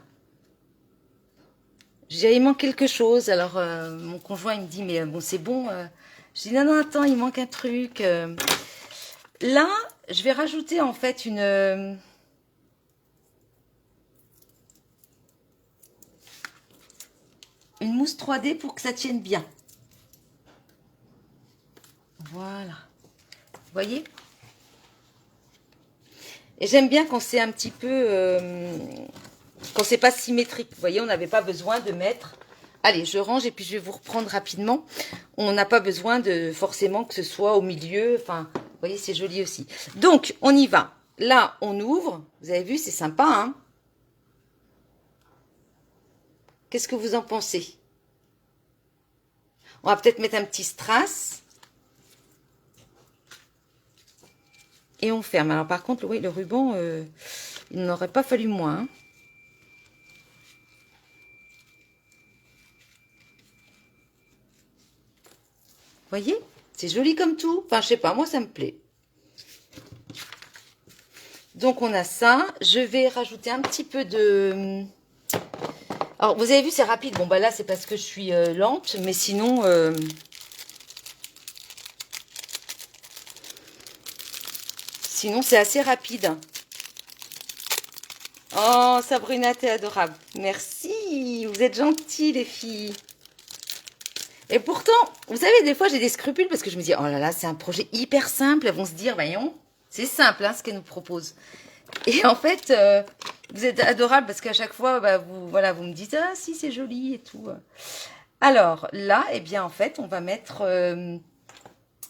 Je dirais, il manque quelque chose. Alors, mon conjoint, il me dit, mais bon, c'est bon. Je dis, non, non, attends, il manque un truc. Là, je vais rajouter en fait une mousse 3D pour que ça tienne bien. Voilà. Vous voyez? Et j'aime bien quand c'est un petit peu... quand c'est pas symétrique. Vous voyez, on n'avait pas besoin de mettre... Allez, je range et puis je vais vous reprendre rapidement. On n'a pas besoin de forcément que ce soit au milieu. Enfin, vous voyez, c'est joli aussi. Donc, on y va. Là, on ouvre. Vous avez vu, c'est sympa, hein? Qu'est-ce que vous en pensez? On va peut-être mettre un petit strass. Et on ferme. Alors, par contre, oui, le ruban, il n'aurait pas fallu moins, hein. Voyez, c'est joli comme tout. Enfin, je sais pas, moi ça me plaît. Donc on a ça. Je vais rajouter un petit peu de... Alors vous avez vu, c'est rapide. Bon bah là c'est parce que je suis lente, mais sinon... Sinon c'est assez rapide. Oh Sabrina, t'es adorable. Merci, vous êtes gentilles les filles. Et pourtant, vous savez, des fois j'ai des scrupules parce que je me dis, oh là là, c'est un projet hyper simple. Elles vont se dire, voyons, c'est simple hein, ce qu'elles nous proposent. Et en fait, vous êtes adorable parce qu'à chaque fois, bah, vous, voilà, vous me dites, ah si, c'est joli et tout. Alors là, eh bien, en fait, on va mettre...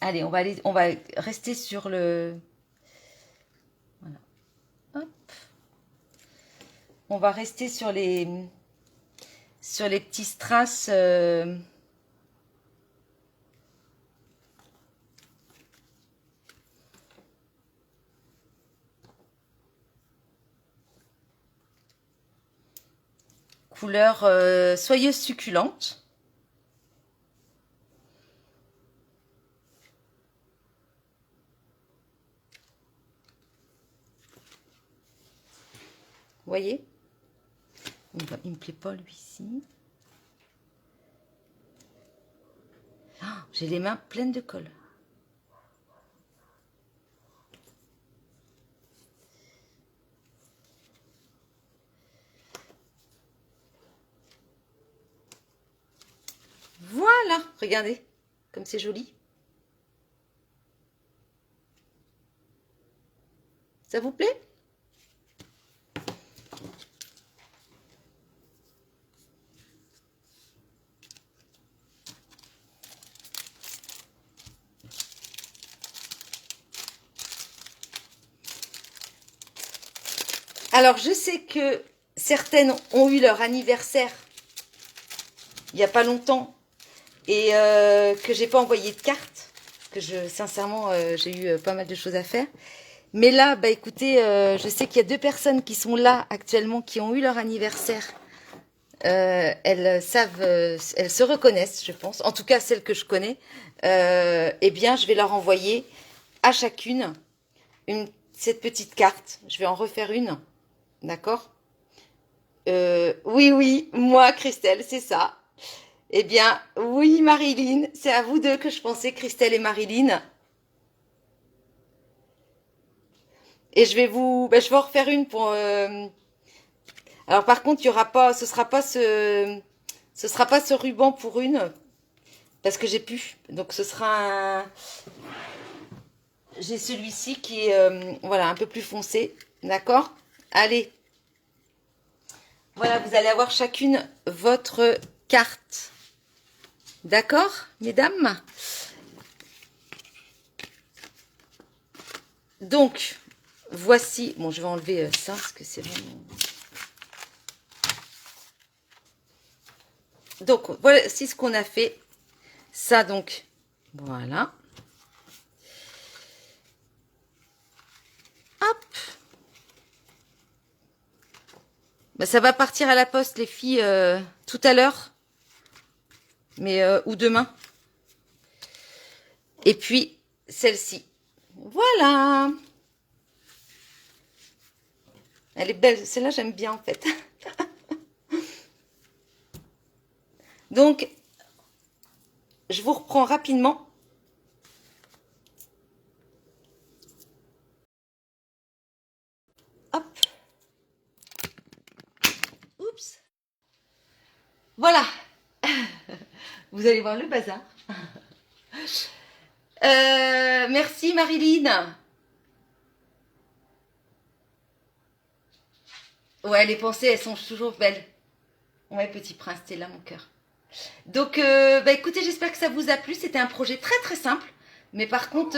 allez, on va rester sur le... Voilà. Hop. On va rester sur les petits strass... couleur soyeuse succulente. Vous voyez? Il me plaît pas lui-ci. Oh, j'ai les mains pleines de colle. Voilà, regardez, comme c'est joli. Ça vous plaît? Alors, je sais que certaines ont eu leur anniversaire il n'y a pas longtemps et que j'ai pas envoyé de carte, parce que sincèrement, j'ai eu pas mal de choses à faire. Mais là, bah écoutez, je sais qu'il y a 2 personnes qui sont là actuellement, qui ont eu leur anniversaire. Elles savent, elles se reconnaissent, je pense. En tout cas, celles que je connais. Eh bien, je vais leur envoyer à chacune cette petite carte. Je vais en refaire une. D'accord? Oui, oui, moi, Christelle, c'est ça. Eh bien, oui, Marilyn, c'est à vous deux que je pensais, Christelle et Marilyn. Et je vais je vais en refaire une pour... Alors par contre, il y aura pas, ce sera pas ce ruban pour une, parce que j'ai pu. Donc ce sera j'ai celui-ci qui est, voilà, un peu plus foncé, d'accord? Allez. Voilà, vous allez avoir chacune votre carte. D'accord, mesdames? Donc, voici... Bon, je vais enlever ça, parce que c'est vraiment... Donc, voilà, c'est ce qu'on a fait. Ça, donc, voilà. Hop. Bah, ça va partir à la poste, les filles, tout à l'heure. Mais ou demain. Et puis, celle-ci. Voilà. Elle est belle. Celle-là, j'aime bien, en fait. Donc, je vous reprends rapidement. Hop. Oups. Voilà. Vous allez voir le bazar. Merci Marilyn. Ouais, les pensées, elles sont toujours belles. Ouais, petit prince, t'es là mon cœur. Donc, bah écoutez, j'espère que ça vous a plu. C'était un projet très très simple. Mais par contre,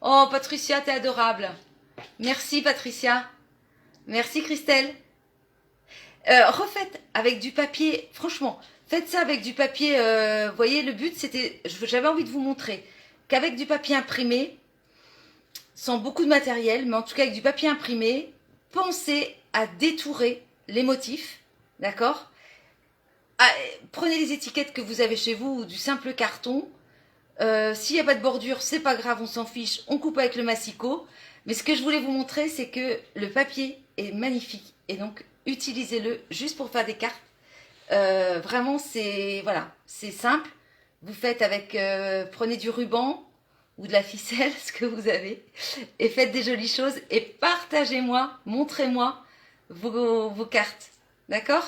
oh Patricia, t'es adorable. Merci Patricia. Merci Christelle. Refaites avec du papier, franchement, faites ça avec du papier. Vous voyez, le but, c'était, j'avais envie de vous montrer qu'avec du papier imprimé, sans beaucoup de matériel, mais en tout cas avec du papier imprimé, pensez à détourer les motifs, d'accord? Prenez les étiquettes que vous avez chez vous ou du simple carton. S'il n'y a pas de bordure, c'est pas grave, on s'en fiche, on coupe avec le massicot. Mais ce que je voulais vous montrer, c'est que le papier est magnifique. Et donc, utilisez-le juste pour faire des cartes. Vraiment, c'est voilà, c'est simple. Vous faites avec, prenez du ruban ou de la ficelle, ce que vous avez, et faites des jolies choses. Et partagez-moi, montrez-moi vos cartes. D'accord?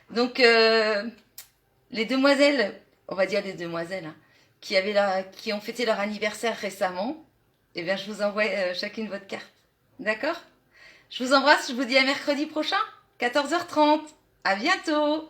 Donc, les demoiselles, on va dire les demoiselles, hein, qui ont fêté leur anniversaire récemment, eh bien, je vous envoie chacune votre carte. D'accord? Je vous embrasse, je vous dis à mercredi prochain, 14h30. À bientôt!